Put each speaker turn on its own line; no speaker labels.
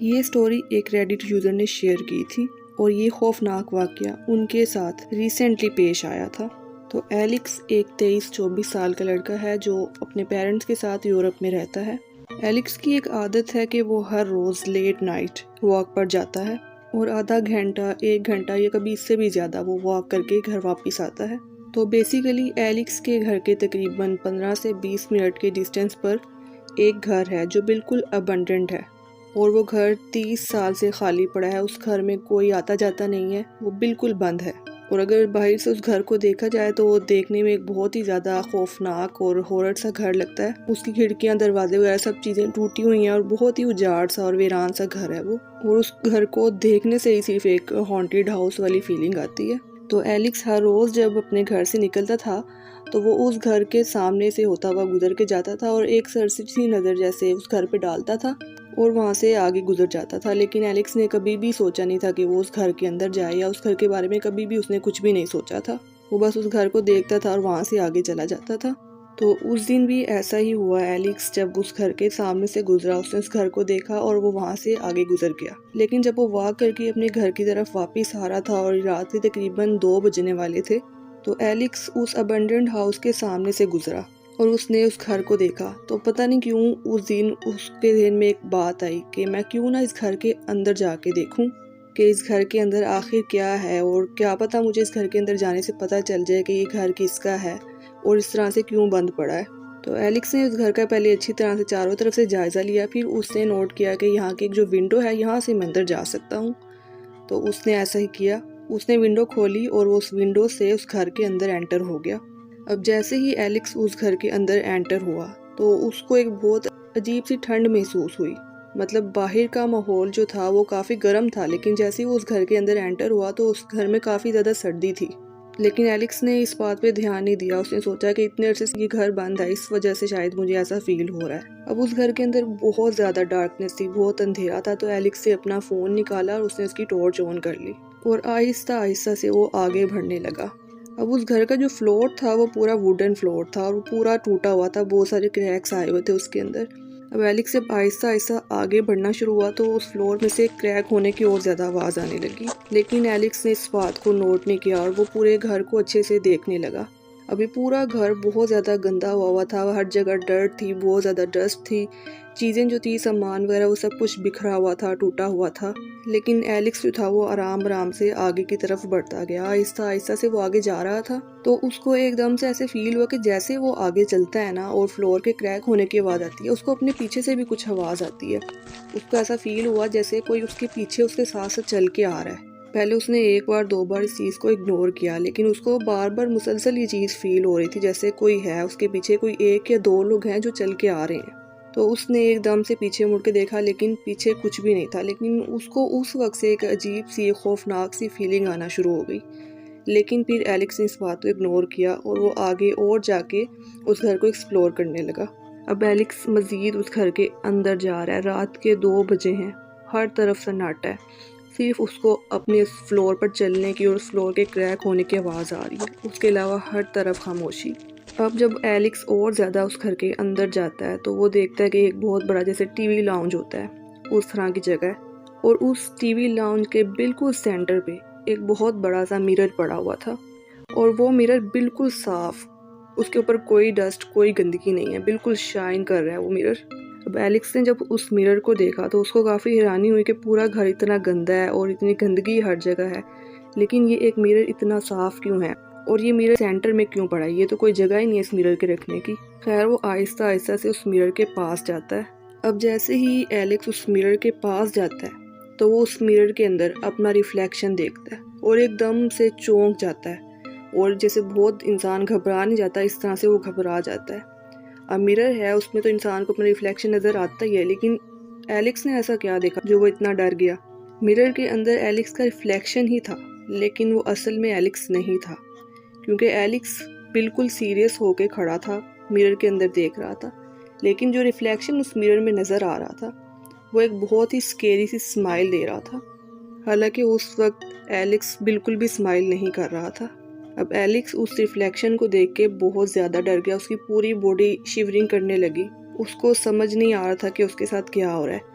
یہ سٹوری ایک Reddit user نے شیئر کی تھی اور یہ خوفناک واقعہ ان کے ساتھ ریسنٹلی پیش آیا تھا۔ تو ایلکس ایک 23-24 سال کا لڑکا ہے جو اپنے پیرنٹس کے ساتھ یورپ میں رہتا ہے۔ ایلکس کی ایک عادت ہے کہ وہ ہر روز لیٹ نائٹ واک پر جاتا ہے اور آدھا گھنٹہ 1 گھنٹہ یا کبھی اس سے بھی زیادہ وہ واک کر کے گھر واپس آتا ہے۔ تو بیسیکلی ایلکس کے گھر کے تقریباً 15 سے 20 منٹ کے ڈسٹینس پر ایک گھر ہے جو بالکل ابنڈنٹ ہے اور وہ گھر 30 سال سے خالی پڑا ہے۔ اس گھر میں کوئی آتا جاتا نہیں ہے، وہ بالکل بند ہے، اور اگر باہر سے اس گھر کو دیکھا جائے تو وہ دیکھنے میں ایک بہت ہی زیادہ خوفناک اور ہورر سا گھر لگتا ہے۔ اس کی کھڑکیاں، دروازے وغیرہ سب چیزیں ٹوٹی ہوئی ہیں اور بہت ہی اجاڑ سا اور ویران سا گھر ہے وہ، اور اس گھر کو دیکھنے سے ہی صرف ایک ہانٹیڈ ہاؤس والی فیلنگ آتی ہے۔ تو ایلکس ہر روز جب اپنے گھر سے نکلتا تھا تو وہ اس گھر کے سامنے سے ہوتا ہوا گزر کے جاتا تھا اور ایک سرسری نظر جیسے اس گھر پہ ڈالتا تھا اور وہاں سے آگے گزر جاتا تھا۔ لیکن ایلکس نے کبھی بھی سوچا نہیں تھا کہ وہ اس گھر کے اندر جائے، یا اس گھر کے بارے میں کبھی بھی اس نے کچھ بھی نہیں سوچا تھا۔ وہ بس اس گھر کو دیکھتا تھا اور وہاں سے آگے چلا جاتا تھا۔ تو اس دن بھی ایسا ہی ہوا۔ ایلکس جب اس گھر کے سامنے سے گزرا، اس نے اس گھر کو دیکھا اور وہ وہاں سے آگے گزر گیا۔ لیکن جب وہ واک کر کے اپنے گھر کی طرف واپس آ رہا تھا اور رات کے تقریباً 2 بجنے والے تھے، تو ایلکس اس ابنڈنٹ ہاؤس کے سامنے سے گزرا اور اس نے اس گھر کو دیکھا۔ تو پتہ نہیں کیوں اس دن اس کے ذہن میں ایک بات آئی کہ میں کیوں نہ اس گھر کے اندر جا کے دیکھوں کہ اس گھر کے اندر آخر کیا ہے، اور کیا پتہ مجھے اس گھر کے اندر جانے سے پتہ چل جائے کہ یہ گھر کس کا ہے اور اس طرح سے کیوں بند پڑا ہے۔ تو ایلکس نے اس گھر کا پہلے اچھی طرح سے چاروں طرف سے جائزہ لیا، پھر اس نے نوٹ کیا کہ یہاں کی جو ونڈو ہے یہاں سے میں اندر جا سکتا ہوں۔ تو اس نے ایسا ہی کیا، اس نے ونڈو کھولی اور وہ اس ونڈو سے اس گھر کے اندر انٹر ہو گیا۔ اب جیسے ہی ایلکس اس گھر کے اندر انٹر ہوا تو اس کو ایک بہت عجیب سی ٹھنڈ محسوس ہوئی۔ مطلب باہر کا ماحول جو تھا وہ کافی گرم تھا، لیکن جیسے ہی وہ اس گھر کے اندر انٹر ہوا تو اس گھر میں کافی زیادہ سردی تھی۔ لیکن ایلکس نے اس بات پہ دھیان نہیں دیا۔ اس نے سوچا کہ اتنے عرصے سے یہ گھر بند ہے، اس وجہ سے شاید مجھے ایسا فیل ہو رہا ہے۔ اب اس گھر کے اندر بہت زیادہ ڈارکنیس تھی، بہت اندھیرا تھا۔ تو ایلکس سے اپنا فون نکالا اور اس نے اس کی ٹارچ آن کر لی اور آہستہ آہستہ سے وہ آگے بڑھنے لگا۔ اب اس گھر کا جو فلور تھا وہ پورا ووڈن فلور تھا اور وہ پورا ٹوٹا ہوا تھا، بہت سارے کریکس آئے ہوئے تھے اس کے اندر۔ اب ایلکس جب آہستہ آہستہ آگے بڑھنا شروع ہوا تو اس فلور میں سے کریک ہونے کی اور زیادہ آواز آنے لگی، لیکن ایلکس نے اس بات کو نوٹ نہیں کیا اور وہ پورے گھر کو اچھے سے دیکھنے لگا۔ ابھی پورا گھر بہت زیادہ گندا ہوا تھا، ہر جگہ ڈرٹ تھی، بہت زیادہ ڈسٹ تھی، چیزیں جو تھی سامان وغیرہ وہ سب کچھ بکھرا ہوا تھا، ٹوٹا ہوا تھا۔ لیکن ایلکس جو تھا وہ آرام آرام سے آگے کی طرف بڑھتا گیا، آہستہ آہستہ سے وہ آگے جا رہا تھا۔ تو اس کو ایک دم سے ایسے فیل ہوا کہ جیسے وہ آگے چلتا ہے نا اور فلور کے کریک ہونے کی آواز آتی ہے، اس کو اپنے پیچھے سے بھی کچھ آواز آتی ہے۔ اس کو ایسا فیل ہوا جیسے کوئی اس کے پیچھے اس کے ساتھ ساتھ چل کے آ رہا ہے۔ پہلے اس نے 1 بار 2 بار اس چیز کو اگنور کیا، لیکن اس کو بار بار مسلسل یہ چیز فیل ہو رہی تھی جیسے کوئی ہے اس کے پیچھے، کوئی 1 یا 2 لوگ ہیں جو چل کے آ رہے ہیں۔ تو اس نے ایک دم سے پیچھے مڑ کے دیکھا، لیکن پیچھے کچھ بھی نہیں تھا۔ لیکن اس کو اس وقت سے ایک عجیب سی خوفناک سی فیلنگ آنا شروع ہو گئی۔ لیکن پھر ایلکس نے اس بات کو اگنور کیا اور وہ آگے اور جا کے اس گھر کو ایکسپلور کرنے لگا۔ اب ایلکس مزید اس گھر کے اندر جا رہا ہے، رات کے 2 بجے ہیں، ہر طرف سناٹا ہے، صرف اس کو اپنے اس فلور پر چلنے کی اور اس فلور کے کریک ہونے کی آواز آ رہی ہے، اس کے علاوہ ہر طرف خاموشی۔ اب جب ایلکس اور زیادہ اس گھر کے اندر جاتا ہے تو وہ دیکھتا ہے کہ ایک بہت بڑا جیسے ٹی وی لاؤنج ہوتا ہے اس طرح کی جگہ ہے، اور اس ٹی وی لاؤنج کے بالکل سینٹر پہ ایک بہت بڑا سا مرر پڑا ہوا تھا، اور وہ مرر بالکل صاف، اس کے اوپر کوئی ڈسٹ کوئی گندگی نہیں ہے، بالکل شائن کر رہا ہے وہ مرر۔ اب ایلکس نے جب اس مرر کو دیکھا تو اس کو کافی حیرانی ہوئی کہ پورا گھر اتنا گندا ہے اور اتنی گندگی ہر جگہ ہے، لیکن یہ ایک مرر اتنا صاف کیوں ہے اور یہ مرر سینٹر میں کیوں پڑا ہے؟ یہ تو کوئی جگہ ہی نہیں ہے اس مرر کے رکھنے کی۔ خیر وہ آہستہ آہستہ سے اس مرر کے پاس جاتا ہے۔ اب جیسے ہی ایلکس اس مرر کے پاس جاتا ہے تو وہ اس مرر کے اندر اپنا ریفلیکشن دیکھتا ہے اور ایک دم سے چونک جاتا ہے، اور جیسے بہت انسان گھبرا نہیں جاتا اس طرح سے وہ گھبرا جاتا ہے۔ اب مرر ہے اس میں تو انسان کو اپنا ریفلیکشن نظر آتا ہی ہے، لیکن ایلکس نے ایسا کیا دیکھا جو وہ اتنا ڈر گیا؟ مرر کے اندر ایلکس کا ریفلیکشن ہی تھا، لیکن وہ اصل میں ایلکس نہیں تھا، کیونکہ ایلکس بالکل سیریس ہو کے کھڑا تھا، مرر کے اندر دیکھ رہا تھا، لیکن جو ریفلیکشن اس مرر میں نظر آ رہا تھا وہ ایک بہت ہی اسکیری سی اسمائل دے رہا تھا، حالانکہ اس وقت ایلکس بالکل بھی اسمائل نہیں کر رہا تھا۔ اب ایلکس اس ریفلیکشن کو دیکھ کے بہت زیادہ ڈر گیا، اس کی پوری باڈی شیورنگ کرنے لگی، اس کو سمجھ نہیں آ رہا تھا کہ اس کے ساتھ کیا ہو رہا ہے۔